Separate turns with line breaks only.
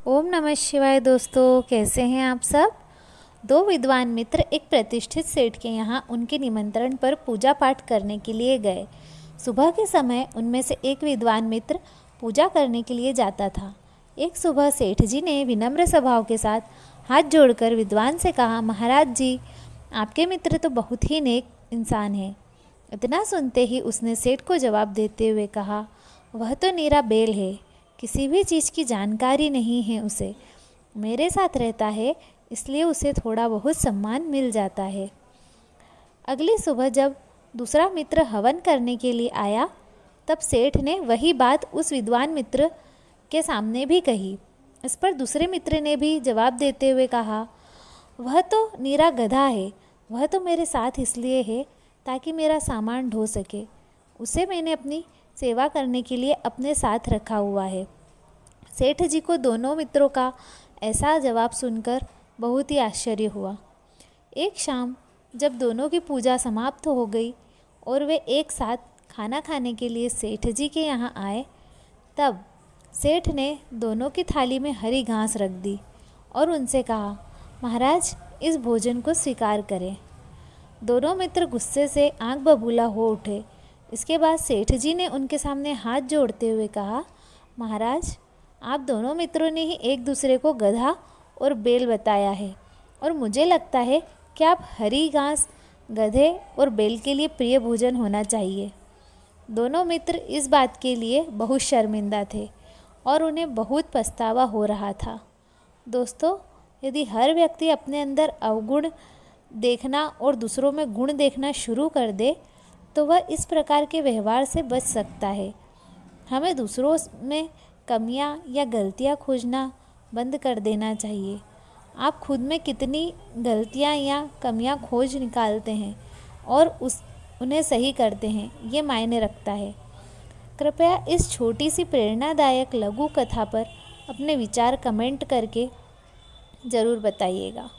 ओम नमः शिवाय। दोस्तों, कैसे हैं आप सब। दो विद्वान मित्र एक प्रतिष्ठित सेठ के यहाँ उनके निमंत्रण पर पूजा पाठ करने के लिए गए। सुबह के समय उनमें से एक विद्वान मित्र पूजा करने के लिए जाता था। एक सुबह सेठ जी ने विनम्र स्वभाव के साथ हाथ जोड़कर विद्वान से कहा, महाराज जी, आपके मित्र तो बहुत ही नेक इंसान हैं। इतना सुनते ही उसने सेठ को जवाब देते हुए कहा, वह तो नीरा बेल है, किसी भी चीज़ की जानकारी नहीं है उसे। मेरे साथ रहता है, इसलिए उसे थोड़ा बहुत सम्मान मिल जाता है। अगली सुबह जब दूसरा मित्र हवन करने के लिए आया, तब सेठ ने वही बात उस विद्वान मित्र के सामने भी कही। इस पर दूसरे मित्र ने भी जवाब देते हुए कहा, वह तो नीरा गधा है, वह तो मेरे साथ इसलिए है ताकि मेरा सामान ढो सके। उसे मैंने अपनी सेवा करने के लिए अपने साथ रखा हुआ है। सेठ जी को दोनों मित्रों का ऐसा जवाब सुनकर बहुत ही आश्चर्य हुआ। एक शाम जब दोनों की पूजा समाप्त हो गई और वे एक साथ खाना खाने के लिए सेठ जी के यहाँ आए, तब सेठ ने दोनों की थाली में हरी घास रख दी और उनसे कहा, महाराज, इस भोजन को स्वीकार करें। दोनों मित्र गुस्से से आंख बबूला हो उठे। इसके बाद सेठ जी ने उनके सामने हाथ जोड़ते हुए कहा, महाराज, आप दोनों मित्रों ने ही एक दूसरे को गधा और बेल बताया है और मुझे लगता है कि आप हरी घास गधे और बेल के लिए प्रिय भोजन होना चाहिए। दोनों मित्र इस बात के लिए बहुत शर्मिंदा थे और उन्हें बहुत पछतावा हो रहा था। दोस्तों, यदि हर व्यक्ति अपने अंदर अवगुण देखना और दूसरों में गुण देखना शुरू कर दे तो वह इस प्रकार के व्यवहार से बच सकता है। हमें दूसरों में कमियां या गलतियां खोजना बंद कर देना चाहिए। आप खुद में कितनी गलतियां या कमियां खोज निकालते हैं और उन्हें सही करते हैं, ये मायने रखता है। कृपया इस छोटी सी प्रेरणादायक लघु कथा पर अपने विचार कमेंट करके ज़रूर बताइएगा।